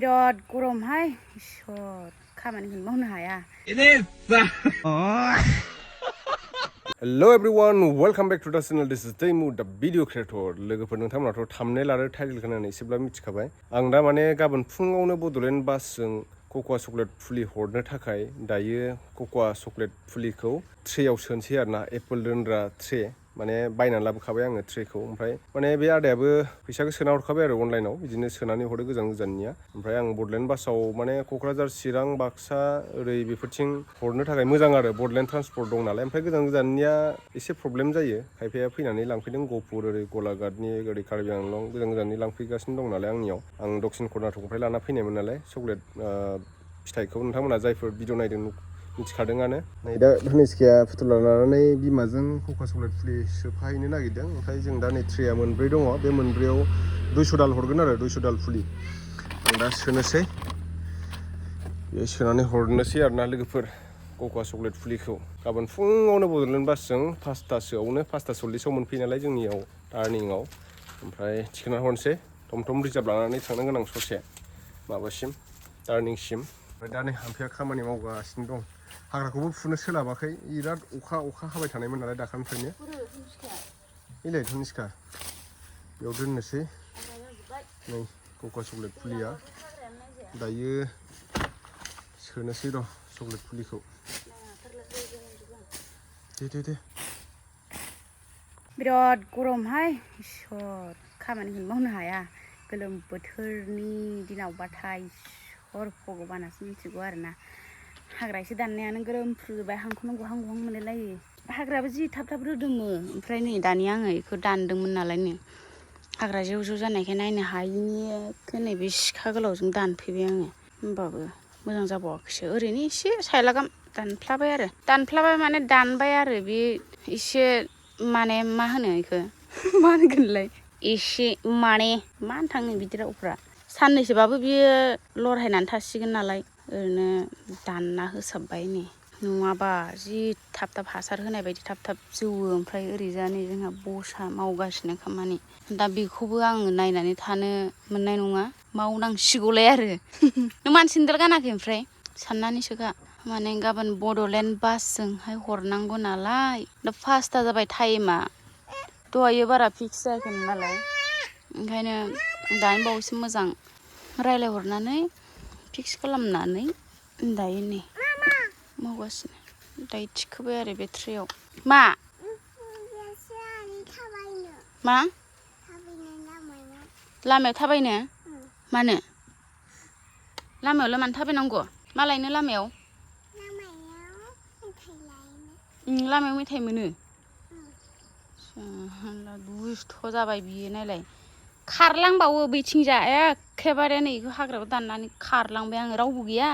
बिराद गरमहाय इसोर खामानिखौनो मावनो हाया। Hello everyone, welcome back to the channel. This is Taimu, the video creator. लोगोफोर नोंथांमोनाथ' thumbnail आरो title खोनानानै एसेब्ला मिथिखाबाय। आं दा माने गाबोन फुङावनो बड'लेण्ड बासजों कक'आ चकलेट फुलि हरनो थाखाय दायो कक'आ चकलेट फुलिखौ ट्रेयाव सोनसै आरोना एप्पल दोनग्रा ट्रे माने बायनानै लाबोखाबाय आङो ट्रेखौ ओमफ्राय माने बे आदायाबो फैसाखौ सोना हरखाबाय आरो अनलाइनाव बिदिनो सोनानै हरो गोजान गोजाननिया ओमफ्राय आं बड'लेण्ड बासाव माने क'क्राझार चिरां बाक्सा ओरै बेफोरथिं हरनो थाखाय मोजां आरो बड'लेण्ड ट्रान्सपर्ट दं नालाय ओमफ्राय गोजान गोजाननिया एसे प्रब्लेम जायो खायफाया फैनानै लांफैदों गहपुर ओरै गलाघाटनि ओरै कार्बि आंलं गोजान गोजाननि लांफैगासिनो दं नालाय आंनियाव आं दक्षिण कर्नाटकनिफ्राय लाना फैनायमोन नालाय चकलेट फिथाइखौ नोंथांमोना जायफोर भिडिअ नायदों मिथिखादोंआनो नै दा धनेसखाया फुथुला लानानै बिमाजों कक'आ चकलेट फुलि सोफाहैनो नागिरदों ओमफ्राय जों दा नै ट्रेया मोनब्रै दङ बे मोनब्रैयाव 200 दाल हरगोन आरो 200 दाल फुलि आं दा सोनोसै बे सोनानै हरनोसै आरोना लोगोफोर कक'आ चकलेट फुलिखौ गाबोन फुङावनो बड'लेण्ड बासजों 5:40आव मोनफैयो नालाय जोंनियाव टार्निंआव ओमफ्राय थिखोना हरनोसै थम थम रिजार्भ लानानै थांनो गोनां ससे माबासिम टार्निंसिम ओमफ्राय दा नै हाम्फेया खामानि मावगासिनो दं हाग्राखौबो फुनो सोलाबाखै बिराद अखा हाबाय थानायमोन नालाय दाखालिनिफ्रायनो इलाय धनिसखा बेयाव दोननोसै नै कक'आ चकलेट फुलिया दायो सोनोसै र' चकलेट फुलिखौ दे बिराद गरमहाय इसोर खामानिखौनो मावनो हाया गोलोम बोथोरनि दिनावबाथाय इसोर भगबानासो मिथिगौ आरोना हाग्रा एसे दाननायानो गोलोमफ्रुजोबबाय हांखौनो गहां गहां मोनलायलायो हाग्रायाबो जि थाब थाब रोदोमो ओमफ्राय नै दानिया आङो बेखौ दानदोंमोन नालाय नै हाग्रा जेव जेव जानायखाय नायनो हायिनिखौ नैबे सिखा गोलावजों दानफैबाय आङो होमबाबो मोजां जाबावाखैसो ओरैनो एसे सायलागाम दानफ्लाबाय माने दानबाय आरो बे एसे माने मा होनो बेखौ मा होनगोनलाय एसे माने मा होननो थाङो बिदि रावफ्रा साननैसोबाबो बियो लरहायनानै थासिगोन नालाय ओरैनो दानना होसाबबाय नै नङाबा जि थाब थाब हासार होनाय बायदि थाब थाब जौवो ओमफ्राय ओरैजा नै जोंहा बसा मावगासिनो खामानि दा बेखौबो आङो नायनानै थानो मोननाय नङा मावनांसिगौलाय आरो नों मानो सेन्देल गानाखै ओमफ्राय साननानैसोखा माने गाबोन बड'लेण्ड बासजोंहाय हरनांगौ नालाय दा 5ता जाबाय टाइमा दहायो बारा फिक्स जायाखैमोन नालाय ओंखायनो दानि बावैसो मोजां रायज्लायहरनानै फिक्स खालामनानै दायो नै मावगासिनो दायो थिखोबाय आरो बे ट्रेयाव मा लामायाव थाबायनो मानो लामायावलाय मानो थाबायनांगौ मालायनो लामायाव मेथाइ मोनो दुस्थ' जाबाय बियो नायलाय खारलांबावो बैथिंजा एखेबारे नै बेखौ हाग्रायाव दाननानै खारलांबाय आङो रावबो गैया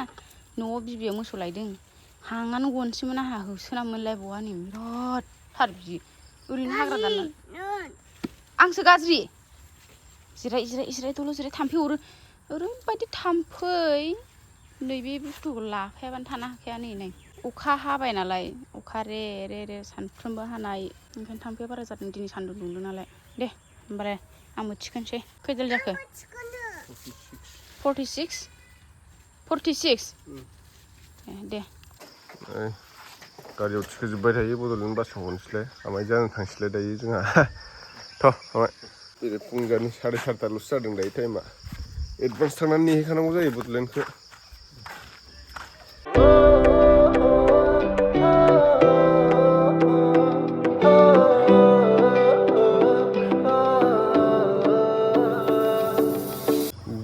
न'आव बिबैया मोसौ लायदों हाङानो गनसैमोन आंहा होसोना मोनलायबावा नै बिराद थार बियो ओरैनो हाग्रा दाननानै आंसो गाज्रि जिराय दल' जिराय थाम्फै अरो ओरैबायदि थाम्फै नैबे बुस्थुखौ लाफायाबानो थानो हाखाया नै अखा हाबाय नालाय अखा रे सानफ्रोमबो हानाय ओंखायनो थाम्फैया बारा जादों दिनै सान्दुं दुंदों नालाय दे होमबालाय आंबो थिखोनोसै खैदाल जाखो 46 दे गारियाव थिखोजोब्बाय थायो बड'लेण्ड बासाव हरनोसैलाय आमाय जानो थांसैलाय दायो जोंहा आमाय जेरै फुंजानि 7:30ल'सो जादों दायो टाइमा एडभान्स थांनानै नेहैखानांगौ जायो बड'लेण्डखौ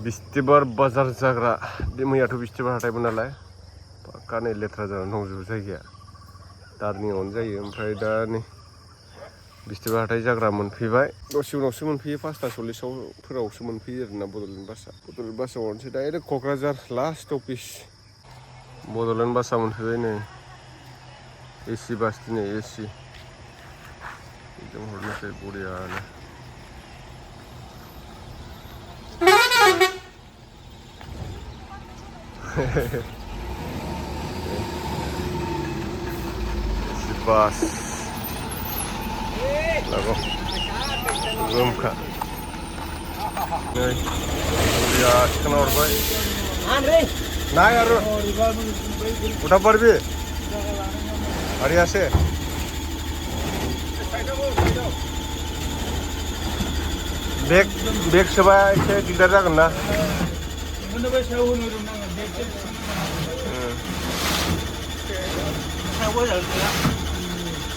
बिस्तिबार बाजार जाग्रा बे मैयाथ' बिस्तिबार हाथायमोन नालाय पाक्का नै लेथ्रा जानानै दंजोबो जायगाया टार्निंआवनो जायो ओमफ्राय दा नै बिस्तिबार हाथाय जाग्रा मोनफैबाय दसे उनावसो मोनफैयो 5:40फोरावसो मोनफैयो आरोना बड'लेण्ड बासआव हरनोसै direct Kokrajhar last stoppage Bodoland बासआ मोनफैबाय नै एसि बास दिनै एसि बेजों हरनोसै बरियानो bus lagu belum kak ya kenal नाही यार उठा पर भी बढ़िया से बेग सोबा एसे दिगदार जागोन ना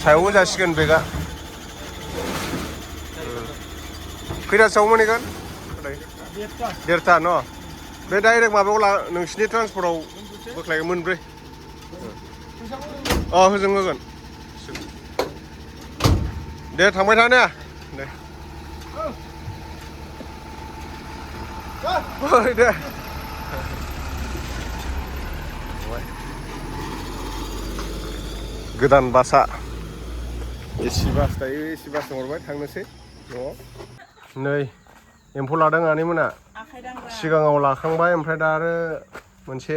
सायाव जासिगोन बेगा खैथासोआव मोनहैगोन 1:30 न' बे डाइरेक्ट माबायाव नोंसिनि ट्रान्सपर्टआव बोख्लायगोन मोनब्रै होजों होगोन दे थांबाय था ने दे दे गोदान बासा एसि बास दायो एसि बास हरबाय थांनोसै न'आव नै एम्फौ लादों आनैमोना सिगाङाव लाखांबाय ओमफ्राय दा आरो मोनसे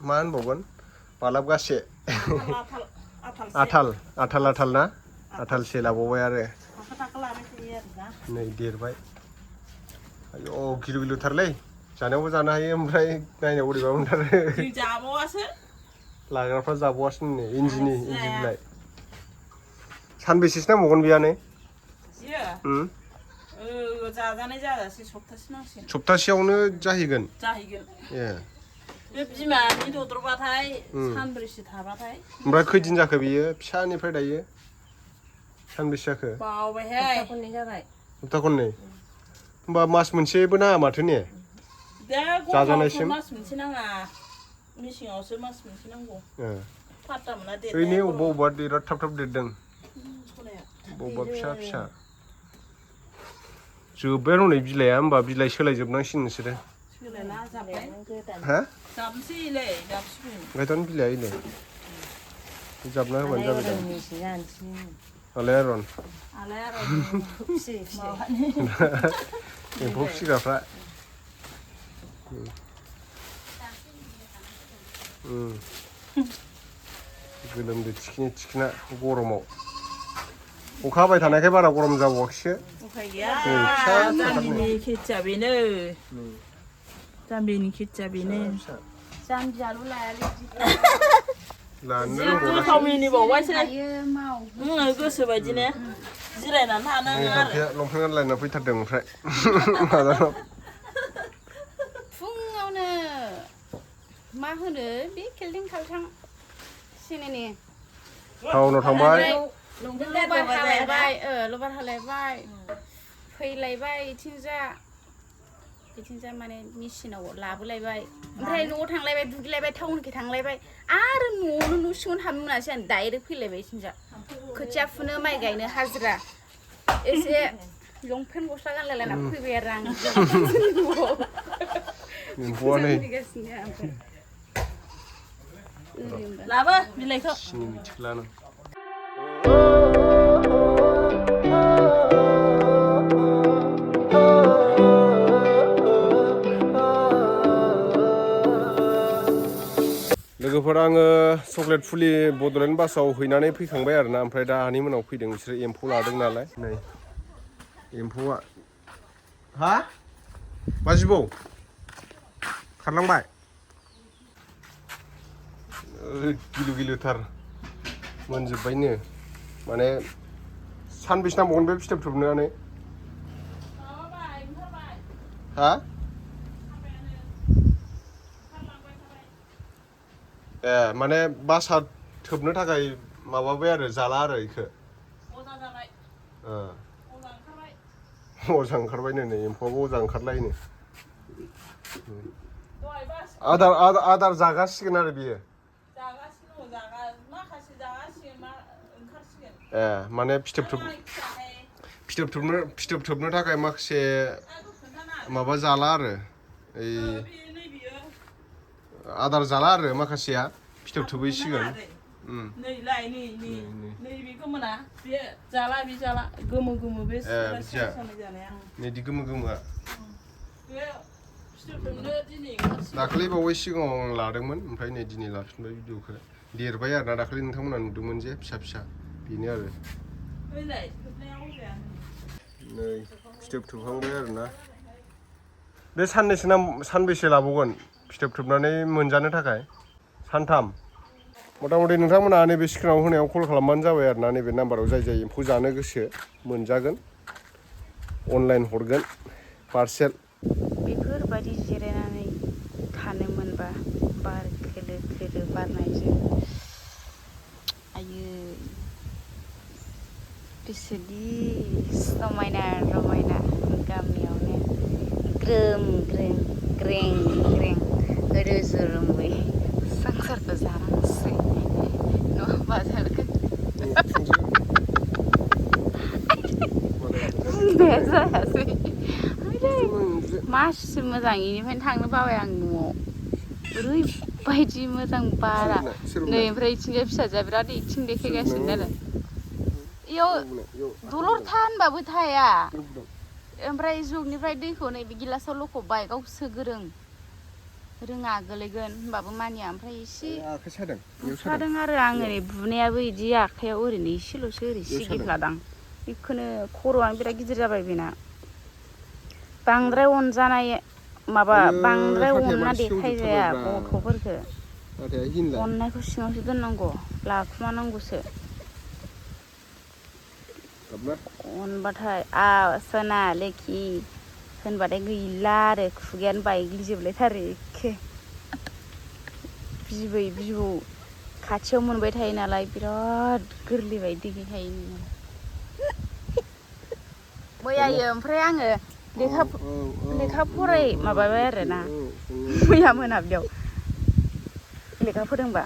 मा होनबावगोन बालाबगासे आथाल ना आथालसे लाबावबाय आरो नै देरबाय आयौ गिलु गिलुथारलै जानायावबो जानो हायो ओमफ्राय नायनायाव बोरैबा मोनथारो लाग्राफ्रा जाबावासो नै इन्दि बिलाइ सानबेसेसो नांबावगोन बेयानो जाजानाय जाजासे सप्तासे नांसिगोन सप्तासेयावनो जाहैगोन ए बे बिमानि दद्रबाथाय सानब्रैसो थाबाथाय ओमफ्राय खैदिन जाखो बियो फिसानिफ्राय दायो सानबेसे जाखो बावबायहाय खननै जाबाय सप्ता खननै होमबा मास मोनसेबो नाङा माथो ने जाजानायसिम मास मोनसे नाङा मेसेङावसो मास मोनसे नांगौ फात्ता मोना देरनाया ओरैनो अबेबा बिराद थाब देरदों बबेबा फिसा जोब्बाय हनै बिलाइआ होमबा बिलाइ सोलायजोबनांसिगोन नोंसोरो सोलायला जाबाय हा जाबनोसै इलाय जाबसिगोन ओंखायथ' बिलाइआ इलाय जाबना होबानो जाबाय दा आलायारन एम्फौ फिसिग्राफ्रा गोलोमदै थिखिना गरमाव अखा हाबाय थानायखाय बारा गरम जाबावाखैसो उफाय गैया जाम्बिनि खेथिया बेनो जाम्बिनि खेथिया बेनो जाम्बियाल' लायालै गोथाव मिनिबावबायसो गोसो बायदिनो जिरायनानै थानो आरो लंपेन्ट गानलायना फैथारदों ओमफ्राय फुङावनो मा होनो बे केलथिं खालथां सिनेनि टाउनाव थांबाय लबार हालायबाय फैलायबाय बिथिंजा माने मेचिनाव लाबोलायबाय ओमफ्राय न'आव थांलायबाय दुगैलायबाय टाउनखै थांलायबाय आरो न'आवनो न' सिङावनो हाबनो मोनासै आं डाइरेक्ट फैलायबाय बिथिंजा खोथिया फुनो माइ गायनो हाजिरा एसे लंपेन्ट गस्ला गानलायलायना फैबाय आरो आं लाबो बिलाइखौ लोगोफोर आङो चक्लेट फुलि बड'लेण्ड बासाव हैनानै फैखांबाय आरोना ओमफ्राय दा आनै मोनाव फैदों बिसोरो एम्फौ लादों नालाय नै एम्फौआ हा बाजिबौ खारलांबाय गिलुथार मोनजोब्बायनो माने सानबेसे नांबावगोन बे फिथोब थोबनोआनो हा ए माने बासा थोबनो थाखाय माबाबाय आरो जाला आरो इखो अजा ओंखारबायनो नै एम्फौआबो अजा ओंखारलायनो आदार जागासिगोन आरो बियो ए माने फिथोब थोबनो थाखाय माखासे माबा जाला आरो आदार जाला आरो माखासेया फिथोब थोबहैसिगोन नैबे गोमोना बे जाला बे जाला गोमो बे नैदि गोमोआ दाखालि बावै सिगाङाव आं लादोंमोन ओमफ्राय नै दिनै लाफिनबाय भिडिअखौ देरबाय आरोना दाखालि नोंथांमोना नुदोंमोन जे फिसा बेनो आरो नै फिथोब थोबहांबाय आरोना बे सानबेसे लाबावगोन फिथोब थोबनानै मोनजानो थाखाय सानथाम मथा मथि नोंथांमोना नैबे स्क्रिनाव होनायाव कल खालामबानो जाबाय आरो ना नैबे नाम्बाराव जाय जाय एम्फौ जानो गोसो मोनजागोन अनलाइन हरगोन पार्सेल बेफोरबायदि जिरायनानै थानो मोनबा बार खोलो खोलो बारनायजों आयै बेसेदि समायना रमायना गामियावनो ग्रोम ग्रोम ग्रें ग्रें रुजु-रुमुयै संसारखौ जानांसै नङाबा जागोन बुंनाया जायासै मासि मोजां इनिफ्रायनो थांनो बाबाय आं न'आव ओरैबायदि मोजां बारा नै ओमफ्राय इथिंजाय फिसाजोआ बिराद एक्टिं देखायगासिनो आरो इयाव दलर था होनबाबो थाया ओमफ्राय जुगनिफ्राय दैखौ नैबे गिलासाव लखबबाय गावसो गोरों रोङा गोलैगोन होनबाबो मानिया ओमफ्राय एसे बुस्रादों आरो आं ओरै बुनायाबो इदि आखाइयाव ओरैनो एसेल'सो ओरै सिगिफ्लादां बेखौनो खर'आनो बिराद गिदिर जाबाय बेना बांद्राय अनजानाय माबा बांद्राय अनना देखायजाया गथ'फोरखो अननायखौ सिङावसो दोननांगौ लाखुमानांगौसो अनबाथाय सना लेखि होनबाथाय गैला आरो खुगायानो बायग्लिजोबलायथारो एखे बिबै बिबौ खाथियाव मोनबाय थायो नालाय बिराद गोरलै बायदि देखायखायो नोङो मैयायो ओमफ्राय आङो लेखा फराय माबाबाय आरोना मैया मोनाबिलियाव लेखा फोरोंबा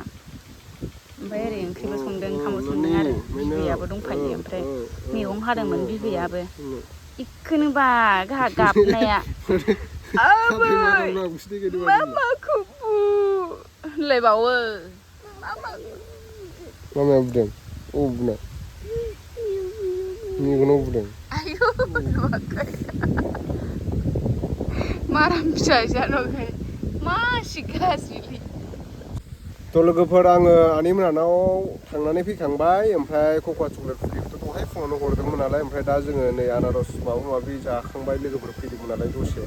ओमफ्राय ओरै ओंख्रिबो संदों ओंखामबो संदों आरो बिबैयाबो दंफायो ओमफ्राय मैगं हादोंमोन बिबैयाबो इखौनो बा गाहा गाबनाया आबै मामाखौ बु होनलायबावो मामाया बुदों अ बुना मेगनाव बुदों आयु नुवाखै माराम फिसा जानांगौ मासि गाज्रिलै थ' लोगोफोर आङो आनै मोनानाव थांनानै फैखांबाय ओमफ्राय कक'आ चक्लेट कुकिखौथ' दहाय फुङावनो हरदोंमोन नालाय ओमफ्राय दा जोङो नै आनारस माबा माबि जाखांबाय लोगोफोर फैदोंमोन नालाय दसे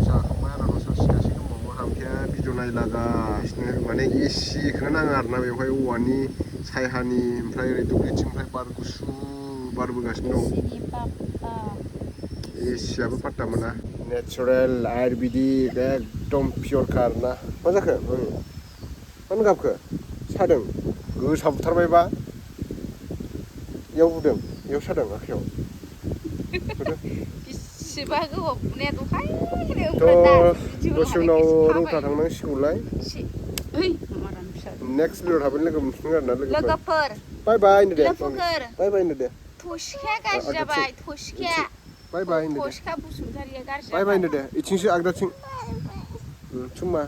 जाखांबाय आनारसआ सिगासे दंबावो हामफाया भिडिअ नायलागासिनो माने एसिखौनो नाङा आरोना बेवहाय औवानि सायहानि ओमफ्राय ओरै दुब्लिथिंनिफ्राय बार गुसु बारबोगासिनो दं एसियाबो पात्ता मोना नेचारेल आयुर्वेदिक एकदम पियरखा आरोना मा जाखो मानो गाबखो सादों गोसा बुथारबायबा इयाव बुदों इयाव सादों आखाइयाव बेसेबा गोबाव बुनाया दसे उनाव रौता थांनांसिगौलाय नेक्स्ट भिडिअ थाबैनो लोगो मोनफिनगोन आरोना लोगोफोर बाय बाय होनदो दे बाय बाय होनदो दे थसिखाया गाज्रि जाबाय थसिखाया बाय बाय होनदो दे थसिखा बसुमतारिया गाज्रि बाय बाय होनदो दे इथिंसो आगदाथिं सुम्मा